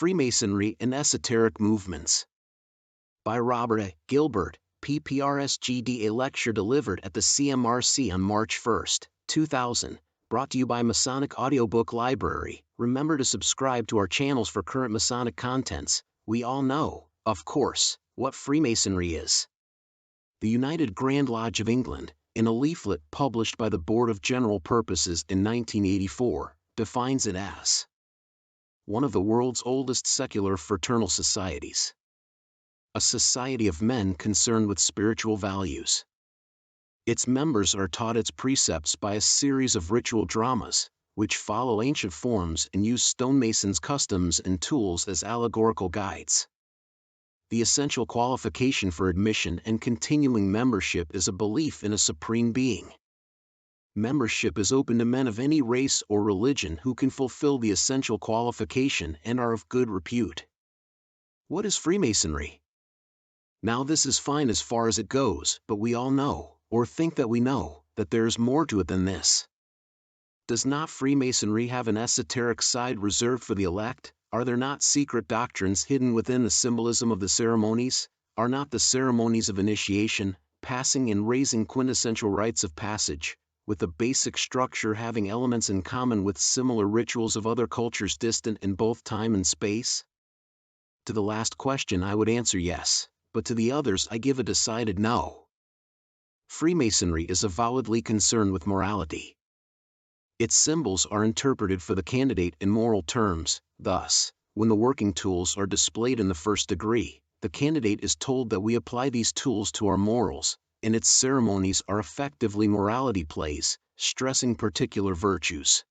Freemasonry and Esoteric Movements. By Robert A. Gilbert, PPRSGD. A lecture delivered at the CMRC on March 1, 2000. Brought to you by Masonic Audiobook Library. Remember to subscribe to our channels for current Masonic contents. We all know, of course, what Freemasonry is. The United Grand Lodge of England, in a leaflet published by the Board of General Purposes in 1984, defines it as one of the world's oldest secular fraternal societies. A society of men concerned with spiritual values. Its members are taught its precepts by a series of ritual dramas, which follow ancient forms and use stonemasons' customs and tools as allegorical guides. The essential qualification for admission and continuing membership is a belief in a supreme being. Membership is open to men of any race or religion who can fulfill the essential qualification and are of good repute. What is Freemasonry? Now this is fine as far as it goes, but we all know, or think that we know, that there is more to it than this. Does not Freemasonry have an esoteric side reserved for the elect? Are there not secret doctrines hidden within the symbolism of the ceremonies? Are not the ceremonies of initiation, passing and raising quintessential rites of passage, with the basic structure having elements in common with similar rituals of other cultures distant in both time and space? To the last question I would answer yes, but to the others I give a decided no. Freemasonry is avowedly concerned with morality. Its symbols are interpreted for the candidate in moral terms. Thus, when the working tools are displayed in the first degree, the candidate is told that we apply these tools to our morals, and its ceremonies are effectively morality plays, stressing particular virtues.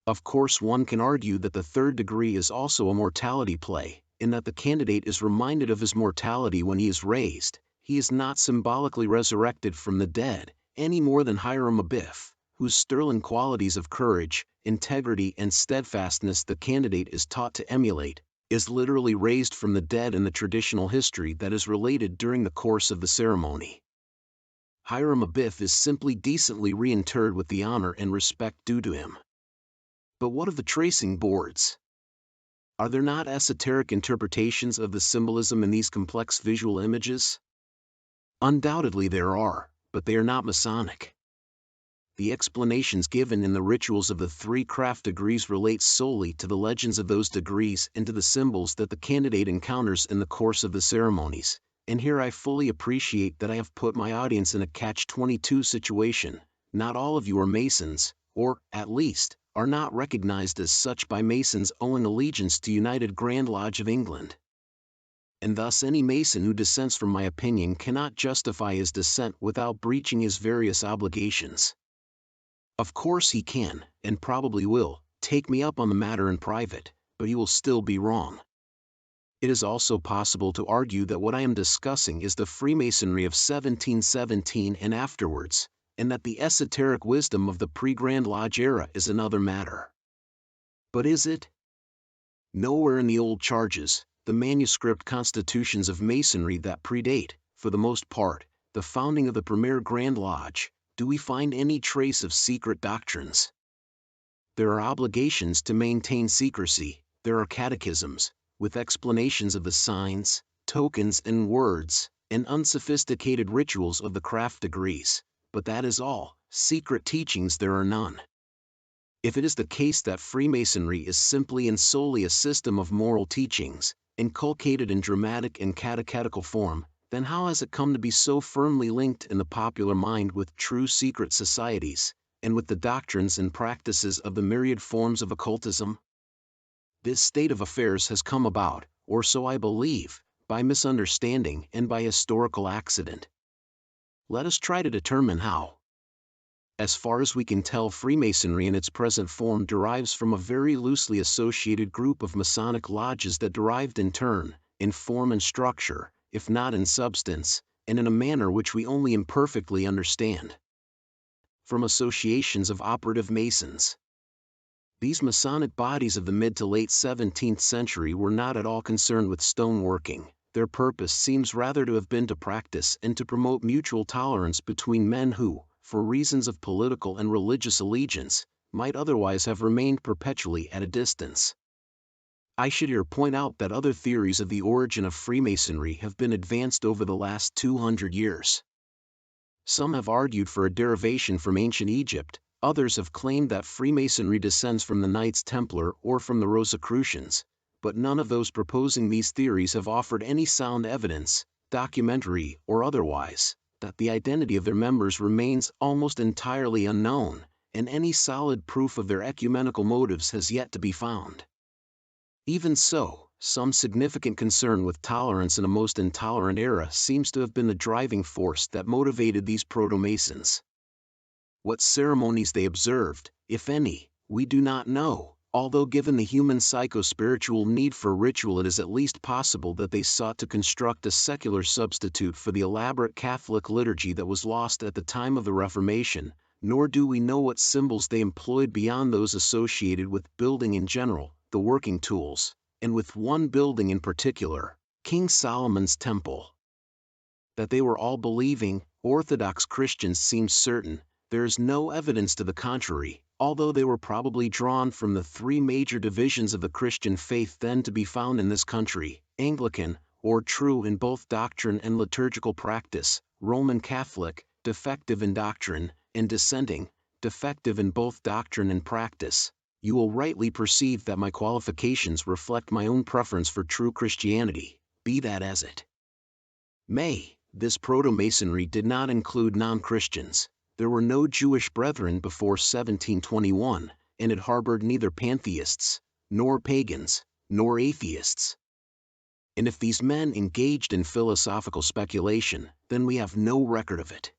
Of course, one can argue that the third degree is also a mortality play, in that the candidate is reminded of his mortality when he is raised. He is not symbolically resurrected from the dead, any more than Hiram Abiff, whose sterling qualities of courage, integrity and steadfastness the candidate is taught to emulate, is literally raised from the dead in the traditional history that is related during the course of the ceremony. Hiram Abiff is simply decently reinterred with the honor and respect due to him. But what of the tracing boards? Are there not esoteric interpretations of the symbolism in these complex visual images? Undoubtedly there are, but they are not Masonic. The explanations given in the rituals of the 3 craft degrees relate solely to the legends of those degrees and to the symbols that the candidate encounters in the course of the ceremonies, and here I fully appreciate that I have put my audience in a catch-22 situation. Not all of you are Masons, or, at least, are not recognized as such by Masons owing allegiance to United Grand Lodge of England. And thus any Mason who dissents from my opinion cannot justify his dissent without breaching his various obligations. Of course he can, and probably will, take me up on the matter in private, but he will still be wrong. It is also possible to argue that what I am discussing is the Freemasonry of 1717 and afterwards, and that the esoteric wisdom of the pre-Grand Lodge era is another matter. But is it? Nowhere in the old charges, the manuscript constitutions of Masonry that predate, for the most part, the founding of the premier Grand Lodge, do we find any trace of secret doctrines. There are obligations to maintain secrecy, there are catechisms, with explanations of the signs, tokens and words, and unsophisticated rituals of the craft degrees, but that is all. Secret teachings there are none. If it is the case that Freemasonry is simply and solely a system of moral teachings, inculcated in dramatic and catechetical form, then how has it come to be so firmly linked in the popular mind with true secret societies, and with the doctrines and practices of the myriad forms of occultism? This state of affairs has come about, or so I believe, by misunderstanding and by historical accident. Let us try to determine how. As far as we can tell, Freemasonry in its present form derives from a very loosely associated group of Masonic lodges that derived in turn, in form and structure, if not in substance, and in a manner which we only imperfectly understand, from associations of operative Masons. These Masonic bodies of the mid to late 17th century were not at all concerned with stoneworking. Their purpose seems rather to have been to practice and to promote mutual tolerance between men who, for reasons of political and religious allegiance, might otherwise have remained perpetually at a distance. I should here point out that other theories of the origin of Freemasonry have been advanced over the last 200 years. Some have argued for a derivation from ancient Egypt, others have claimed that Freemasonry descends from the Knights Templar or from the Rosicrucians, but none of those proposing these theories have offered any sound evidence, documentary or otherwise, that the identity of their members remains almost entirely unknown, and any solid proof of their ecumenical motives has yet to be found. Even so, some significant concern with tolerance in a most intolerant era seems to have been the driving force that motivated these proto-Masons. What ceremonies they observed, if any, we do not know, although given the human psycho-spiritual need for ritual it is at least possible that they sought to construct a secular substitute for the elaborate Catholic liturgy that was lost at the time of the Reformation, nor do we know what symbols they employed beyond those associated with building in general, the working tools, and with one building in particular, King Solomon's Temple. That they were all believing, Orthodox Christians seems certain. There is no evidence to the contrary, although they were probably drawn from the three major divisions of the Christian faith then to be found in this country: Anglican, or true in both doctrine and liturgical practice; Roman Catholic, defective in doctrine; and dissenting, defective in both doctrine and practice. You will rightly perceive that my qualifications reflect my own preference for true Christianity, be that as it may. This proto-Masonry did not include non-Christians. There were no Jewish brethren before 1721, and it harbored neither pantheists, nor pagans, nor atheists. And if these men engaged in philosophical speculation, then we have no record of it.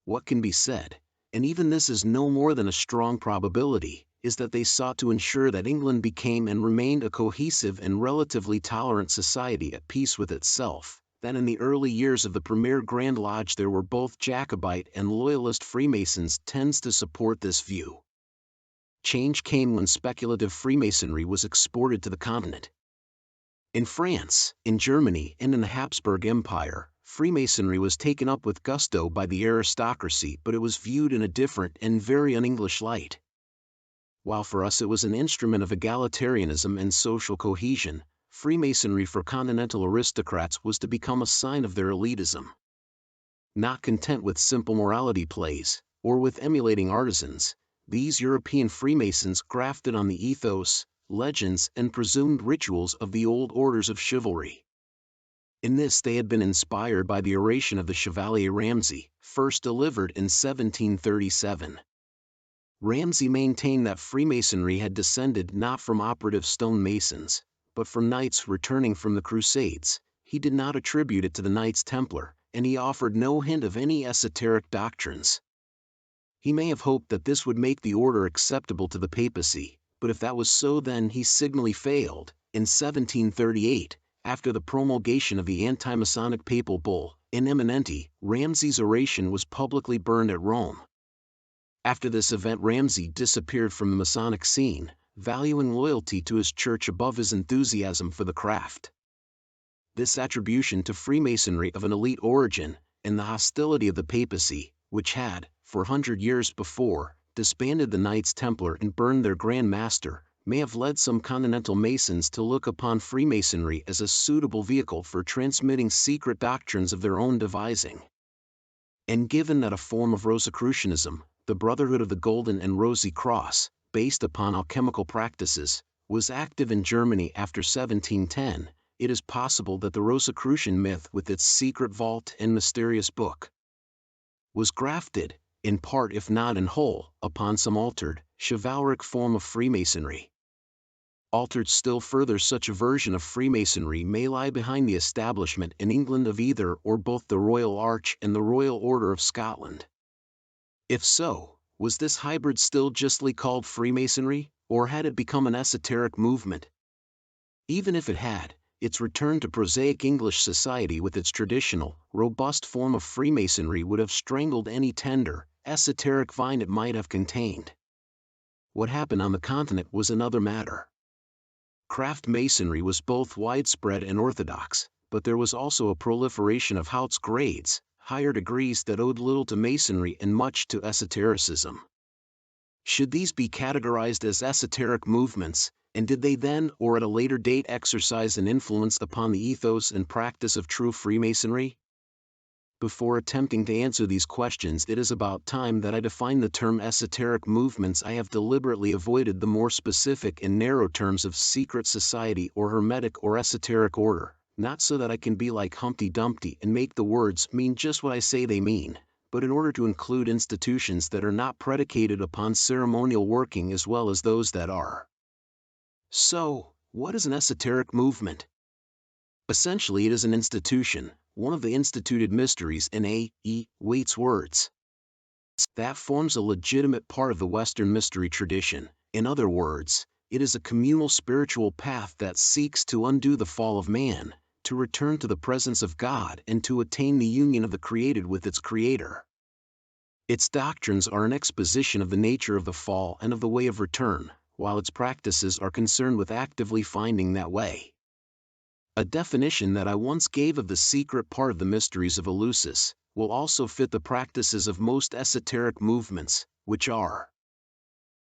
What can be said, and even this is no more than a strong probability, is that they sought to ensure that England became and remained a cohesive and relatively tolerant society at peace with itself, that in the early years of the premier Grand Lodge there were both Jacobite and Loyalist Freemasons tends to support this view. Change came when speculative Freemasonry was exported to the continent. In France, in Germany, and in the Habsburg Empire, Freemasonry was taken up with gusto by the aristocracy, but it was viewed in a different and very un-English light. While for us it was an instrument of egalitarianism and social cohesion, Freemasonry for continental aristocrats was to become a sign of their elitism. Not content with simple morality plays, or with emulating artisans, these European Freemasons grafted on the ethos, legends, and presumed rituals of the old orders of chivalry. In this they had been inspired by the oration of the Chevalier Ramsay, first delivered in 1737. Ramsay maintained that Freemasonry had descended not from operative stone masons, but from knights returning from the Crusades. He did not attribute it to the Knights Templar, and he offered no hint of any esoteric doctrines. He may have hoped that this would make the order acceptable to the papacy, but if that was so then he signally failed. In 1738, after the promulgation of the anti-Masonic papal bull, In Eminenti, Ramsay's oration was publicly burned at Rome. After this event Ramsay disappeared from the Masonic scene, valuing loyalty to his church above his enthusiasm for the craft. This attribution to Freemasonry of an elite origin, and the hostility of the papacy, which had, for 100 years before, disbanded the Knights Templar and burned their Grand Master, may have led some continental Masons to look upon Freemasonry as a suitable vehicle for transmitting secret doctrines of their own devising. And given that a form of Rosicrucianism, the Brotherhood of the Golden and Rosy Cross, based upon alchemical practices, was active in Germany after 1710, it is possible that the Rosicrucian myth with its secret vault and mysterious book was grafted, in part if not in whole, upon some altered, chivalric form of Freemasonry. Altered still further, such a version of Freemasonry may lie behind the establishment in England of either or both the Royal Arch and the Royal Order of Scotland. If so, was this hybrid still justly called Freemasonry, or had it become an esoteric movement? Even if it had, its return to prosaic English society with its traditional, robust form of Freemasonry would have strangled any tender, esoteric vine it might have contained. What happened on the continent was another matter. Craft masonry was both widespread and orthodox, but there was also a proliferation of Haut's grades, higher degrees that owed little to masonry and much to esotericism. Should these be categorized as esoteric movements, And did they then or at a later date exercise an influence upon the ethos and practice of true Freemasonry? Before attempting to answer these questions, it is about time that I define the term esoteric movements. I have deliberately avoided the more specific and narrow terms of secret society or hermetic or esoteric order, not so that I can be like Humpty Dumpty and make the words mean just what I say they mean, but in order to include institutions that are not predicated upon ceremonial working as well as those that are. So, what is an esoteric movement? Essentially, it is an institution, one of the instituted mysteries in A.E. Waite's words, that forms a legitimate part of the Western mystery tradition. In other words, it is a communal spiritual path that seeks to undo the fall of man, to return to the presence of God and to attain the union of the created with its creator. Its doctrines are an exposition of the nature of the fall and of the way of return, while its practices are concerned with actively finding that way. A definition that I once gave of the secret part of the mysteries of Eleusis will also fit the practices of most esoteric movements, which are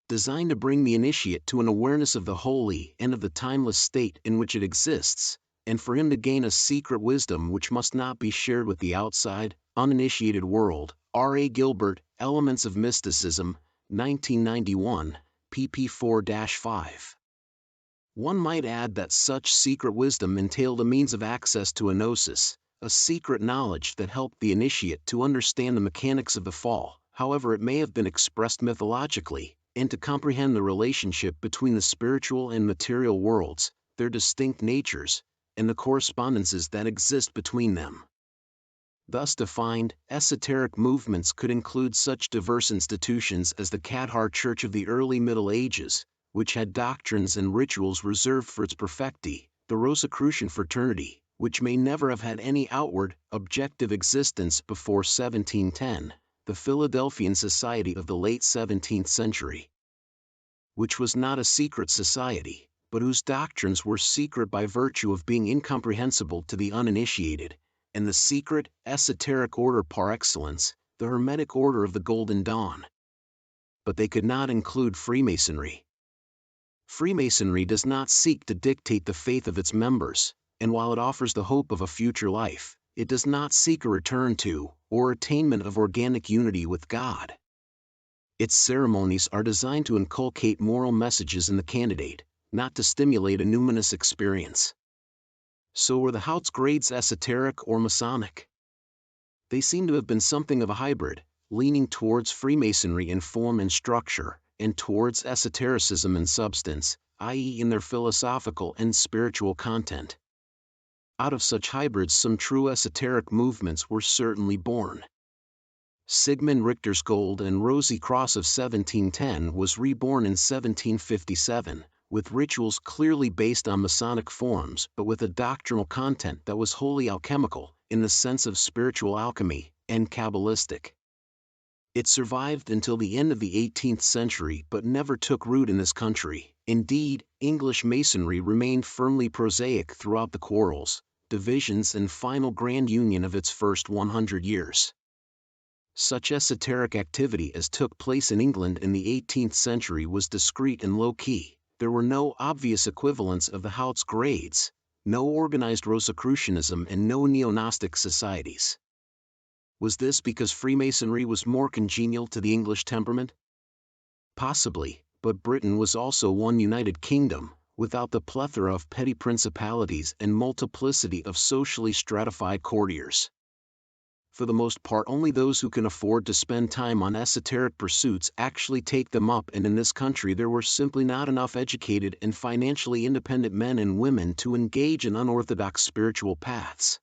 designed to bring the initiate to an awareness of the holy and of the timeless state in which it exists, and for him to gain a secret wisdom which must not be shared with the outside, uninitiated world. R. A. Gilbert, Elements of Mysticism, 1991, pp. 4-5. One might add that such secret wisdom entailed a means of access to a gnosis, a secret knowledge that helped the initiate to understand the mechanics of the fall, however it may have been expressed mythologically, and to comprehend the relationship between the spiritual and material worlds, their distinct natures, and the correspondences that exist between them. Thus defined, esoteric movements could include such diverse institutions as the Kadhar Church of the early Middle Ages, which had doctrines and rituals reserved for its perfecti, the Rosicrucian fraternity, which may never have had any outward, objective existence before 1710, the Philadelphian Society of the late 17th century, which was not a secret society, but whose doctrines were secret by virtue of being incomprehensible to the uninitiated, and the secret, esoteric order par excellence, the Hermetic Order of the Golden Dawn. But they could not include Freemasonry. Freemasonry does not seek to dictate the faith of its members, and while it offers the hope of a future life, it does not seek a return to, or attainment of organic unity with God. Its ceremonies are designed to inculcate moral messages in the candidate, not to stimulate a numinous experience. So were the Hautgrades esoteric or Masonic? They seem to have been something of a hybrid, leaning towards Freemasonry in form and structure, and towards esotericism in substance, i.e. in their philosophical and spiritual content. Out of such hybrids some true esoteric movements were certainly born. Sigmund Richter's Gold and Rosy Cross of 1710 was reborn in 1757, with rituals clearly based on Masonic forms but with a doctrinal content that was wholly alchemical, in the sense of spiritual alchemy, and Kabbalistic. It survived until the end of the 18th century but never took root in this country. Indeed, English Masonry remained firmly prosaic throughout the quarrels, divisions and final grand union of its first 100 years. Such esoteric activity as took place in England in the 18th century was discreet and low-key. There were no obvious equivalents of the Hautgrades, no organized Rosicrucianism and no neo-Gnostic societies. Was this because Freemasonry was more congenial to the English temperament? Possibly, but Britain was also one united kingdom, without the plethora of petty principalities and multiplicity of socially stratified courtiers. For the most part only those who can afford to spend time on esoteric pursuits actually take them up, and in this country there were simply not enough educated and financially independent men and women to engage in unorthodox spiritual paths.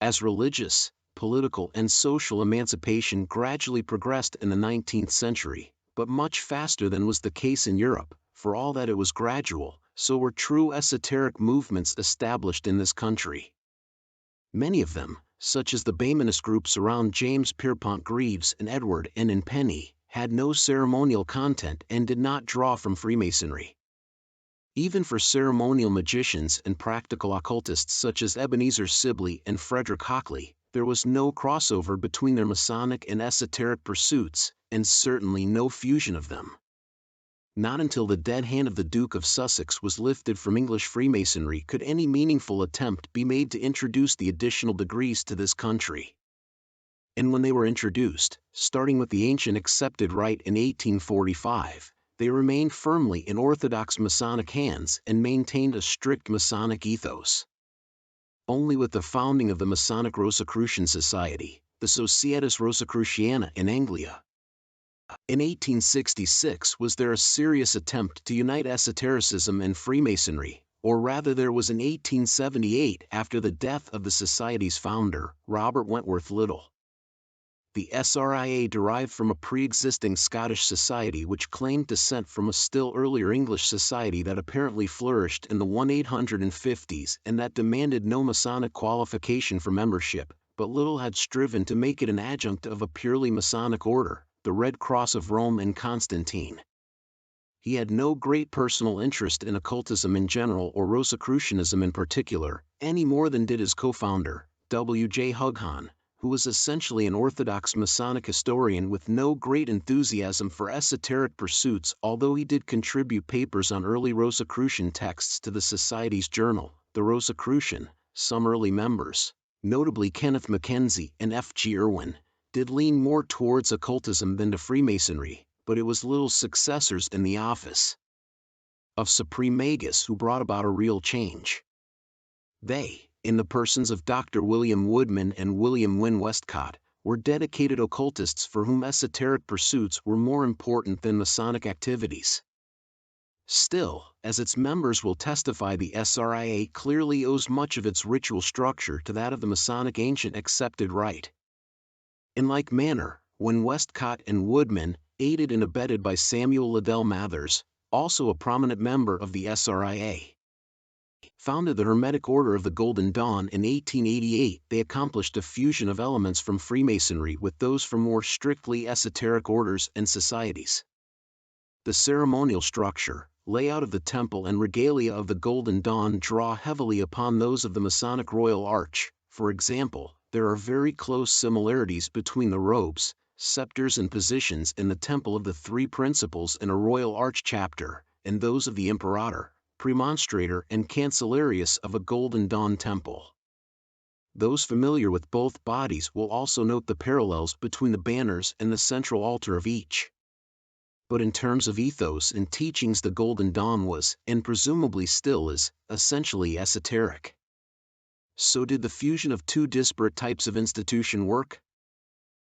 As religious, political and social emancipation gradually progressed in the 19th century, but much faster than was the case in Europe, for all that it was gradual, so were true esoteric movements established in this country. Many of them, such as the Baymanist groups around James Pierpont Greaves and Edward N. Penny, had no ceremonial content and did not draw from Freemasonry. Even for ceremonial magicians and practical occultists such as Ebenezer Sibley and Frederick Hockley, there was no crossover between their Masonic and esoteric pursuits, and certainly no fusion of them. Not until the dead hand of the Duke of Sussex was lifted from English Freemasonry could any meaningful attempt be made to introduce the additional degrees to this country. And when they were introduced, starting with the ancient accepted rite in 1845, they remained firmly in orthodox Masonic hands and maintained a strict Masonic ethos. Only with the founding of the Masonic Rosicrucian Society, the Societas Rosicruciana in Anglia, in 1866 was there a serious attempt to unite esotericism and Freemasonry, or rather there was in 1878 after the death of the Society's founder, Robert Wentworth Little. The SRIA derived from a pre-existing Scottish society which claimed descent from a still earlier English society that apparently flourished in the 1850s and that demanded no Masonic qualification for membership, but Little had striven to make it an adjunct of a purely Masonic order, the Red Cross of Rome and Constantine. He had no great personal interest in occultism in general or Rosicrucianism in particular, any more than did his co-founder, W.J. Hughan, who was essentially an orthodox Masonic historian with no great enthusiasm for esoteric pursuits, although he did contribute papers on early Rosicrucian texts to the Society's journal, The Rosicrucian. Some early members, notably Kenneth Mackenzie and F.G. Irwin, did lean more towards occultism than to Freemasonry, but it was Little's successors in the office of Supreme Magus who brought about a real change. They, in the persons of Dr. William Woodman and William Wynne Westcott, were dedicated occultists for whom esoteric pursuits were more important than Masonic activities. Still, as its members will testify, the SRIA clearly owes much of its ritual structure to that of the Masonic ancient accepted rite. In like manner, when Westcott and Woodman, aided and abetted by Samuel Liddell Mathers, also a prominent member of the SRIA, founded the Hermetic Order of the Golden Dawn in 1888, they accomplished a fusion of elements from Freemasonry with those from more strictly esoteric orders and societies. The ceremonial structure, layout of the temple and regalia of the Golden Dawn draw heavily upon those of the Masonic Royal Arch. For example, there are very close similarities between the robes, scepters and positions in the Temple of the Three Principles in a Royal Arch chapter, and those of the Imperator, Premonstrator and Cancellarius of a Golden Dawn temple. Those familiar with both bodies will also note the parallels between the banners and the central altar of each. But in terms of ethos and teachings, the Golden Dawn was, and presumably still is, essentially esoteric. So did the fusion of two disparate types of institution work?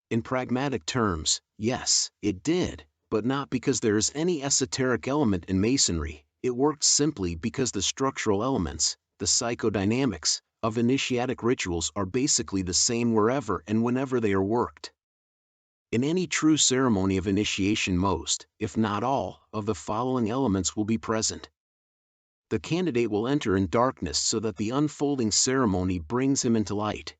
In pragmatic terms, yes, it did, but not because there is any esoteric element in Masonry. It worked simply because the structural elements, the psychodynamics, of initiatic rituals are basically the same wherever and whenever they are worked. In any true ceremony of initiation, most, if not all, of the following elements will be present. The candidate will enter in darkness so that the unfolding ceremony brings him into light.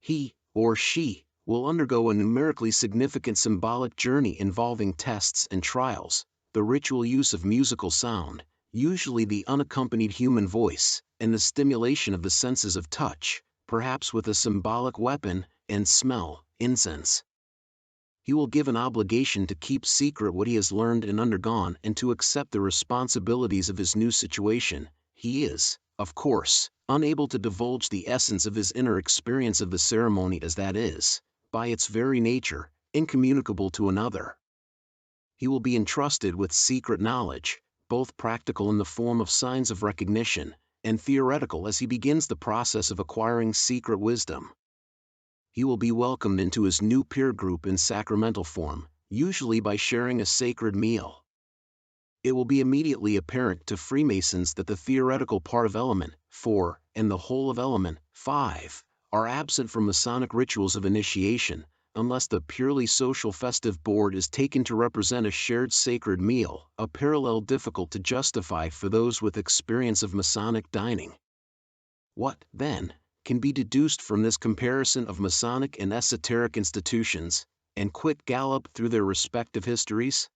He, or she, will undergo a numerically significant symbolic journey involving tests and trials, the ritual use of musical sound, usually the unaccompanied human voice, and the stimulation of the senses of touch, perhaps with a symbolic weapon, and smell, incense. He will give an obligation to keep secret what he has learned and undergone and to accept the responsibilities of his new situation. He is, of course, unable to divulge the essence of his inner experience of the ceremony, as that is, by its very nature, incommunicable to another. He will be entrusted with secret knowledge, both practical in the form of signs of recognition, and theoretical as he begins the process of acquiring secret wisdom. He will be welcomed into his new peer group in sacramental form, usually by sharing a sacred meal. It will be immediately apparent to Freemasons that the theoretical part of Element 4 and the whole of Element 5 are absent from Masonic rituals of initiation, unless the purely social festive board is taken to represent a shared sacred meal, a parallel difficult to justify for those with experience of Masonic dining. What, then, can be deduced from this comparison of Masonic and esoteric institutions, and quick gallop through their respective histories?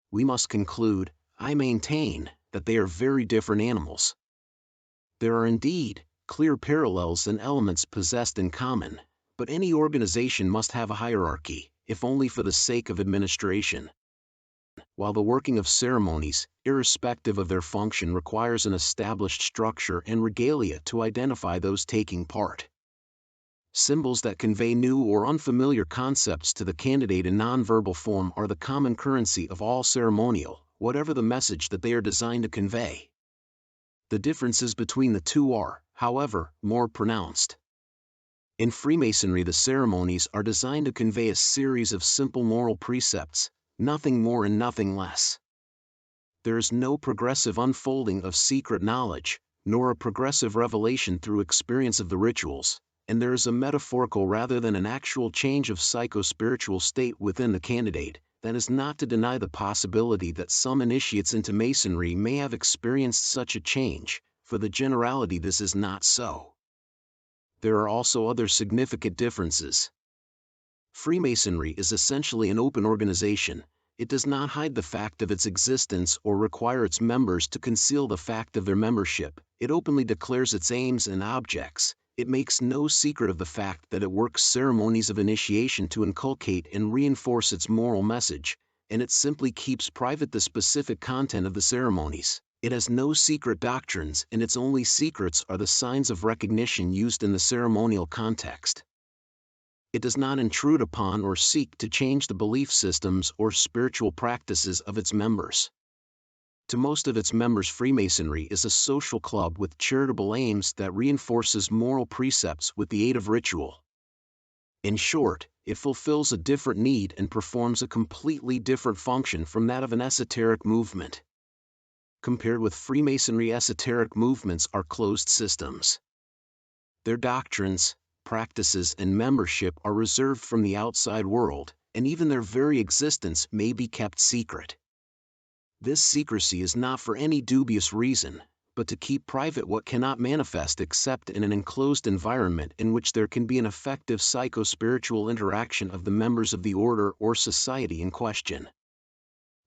We must conclude, I maintain, that they are very different animals. There are indeed clear parallels and elements possessed in common, but any organization must have a hierarchy, if only for the sake of administration. while the working of ceremonies, irrespective of their function, requires an established structure and regalia to identify those taking part. Symbols that convey new or unfamiliar concepts to the candidate in nonverbal form are the common currency of all ceremonial, whatever the message that they are designed to convey. The differences between the two are, however, more pronounced. In Freemasonry, the ceremonies are designed to convey a series of simple moral precepts, nothing more and nothing less. There is no progressive unfolding of secret knowledge, nor a progressive revelation through experience of the rituals, and there is a metaphorical rather than an actual change of psycho-spiritual state within the candidate. That is not to deny the possibility that some initiates into Masonry may have experienced such a change. For the generality, this is not so. There are also other significant differences. Freemasonry is essentially an open organization. It does not hide the fact of its existence or require its members to conceal the fact of their membership. It openly declares its aims and objects. It makes no secret of the fact that it works ceremonies of initiation to inculcate and reinforce its moral message, and it simply keeps private the specific content of the ceremonies. It has no secret doctrines, and its only secrets are the signs of recognition used in the ceremonial context. It does not intrude upon or seek to change the belief systems or spiritual practices of its members. To most of its members, Freemasonry is a social club with charitable aims that reinforces moral precepts with the aid of ritual. In short, it fulfills a different need and performs a completely different function from that of an esoteric movement. Compared with Freemasonry, esoteric movements are closed systems. Their doctrines, practices, and membership are reserved from the outside world, and even their very existence may be kept secret. This secrecy is not for any dubious reason, but to keep private what cannot manifest except in an enclosed environment in which there can be an effective psycho-spiritual interaction of the members of the order or society in question.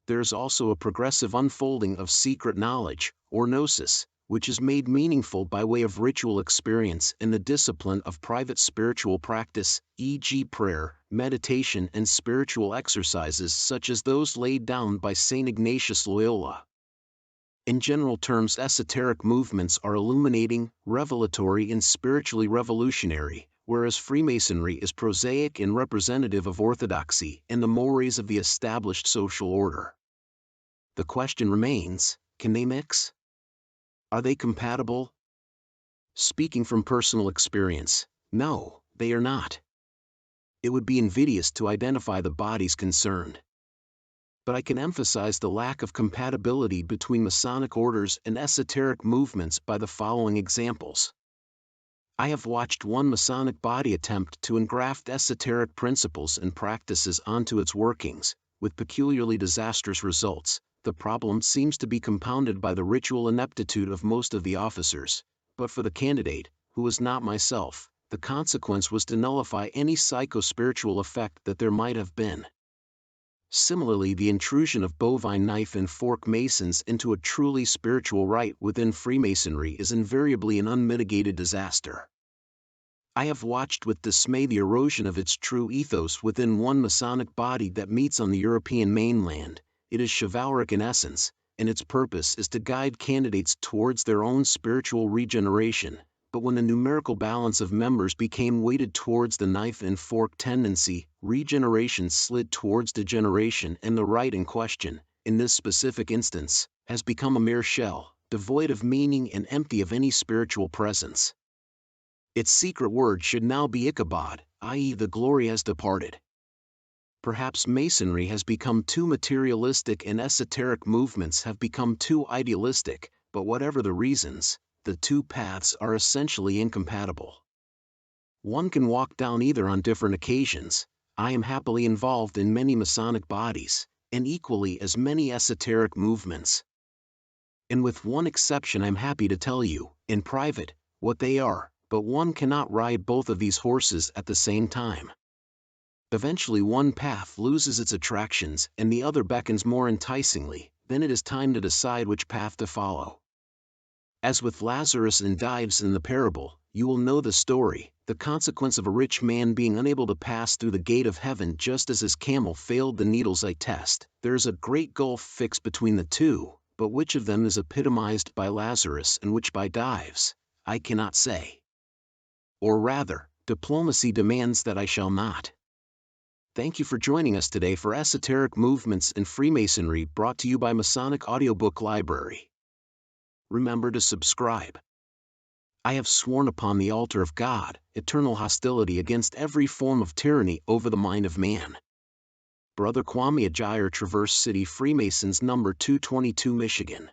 There is also a progressive unfolding of secret knowledge, or gnosis, which is made meaningful by way of ritual experience in the discipline of private spiritual practice, e.g. prayer, meditation, and spiritual exercises such as those laid down by St. Ignatius Loyola. In general terms, esoteric movements are illuminating, revelatory, and spiritually revolutionary, whereas Freemasonry is prosaic and representative of orthodoxy and the mores of the established social order. The question remains, can they mix? Are they compatible? Speaking from personal experience, no, they are not. It would be invidious to identify the bodies concerned. But I can emphasize the lack of compatibility between Masonic orders and esoteric movements by the following examples. I have watched one Masonic body attempt to engraft esoteric principles and practices onto its workings, with peculiarly disastrous results. The problem seems to be compounded by the ritual ineptitude of most of the officers, but for the candidate, who was not myself, the consequence was to nullify any psycho-spiritual effect that there might have been. Similarly, the intrusion of bovine knife and fork Masons into a truly spiritual rite within Freemasonry is invariably an unmitigated disaster. I have watched with dismay the erosion of its true ethos within one Masonic body that meets on the European mainland. It is chivalric in essence, and its purpose is to guide candidates towards their own spiritual regeneration, but when the numerical balance of members became weighted towards the knife and fork tendency, regeneration slid towards degeneration, and the rite in question, in this specific instance, has become a mere shell, devoid of meaning and empty of any spiritual presence. Its secret word should now be Ichabod, i.e. the glory has departed. Perhaps Masonry has become too materialistic and esoteric movements have become too idealistic, but whatever the reasons, the two paths are essentially incompatible. One can walk down either on different occasions. I am happily involved in many Masonic bodies, and equally as many esoteric movements. And with one exception, I'm happy to tell you, in private, what they are, but one cannot ride both of these horses at the same time. Eventually one path loses its attractions and the other beckons more enticingly, then it is time to decide which path to follow. As with Lazarus and Dives in the parable, You will know the story, the consequence of a rich man being unable to pass through the gate of heaven just as his camel failed the needle's eye test. There is a great gulf fixed between the two, but which of them is epitomized by Lazarus and which by Dives, I cannot say. Or rather, diplomacy demands that I shall not. Thank you for joining us today for Esoteric Movements in Freemasonry, brought to you by Masonic Audiobook Library. Remember to subscribe. I have sworn upon the altar of God, eternal hostility against every form of tyranny over the mind of man. Brother Kwame Ajayi, Traverse City, Freemasons, number 222, Michigan.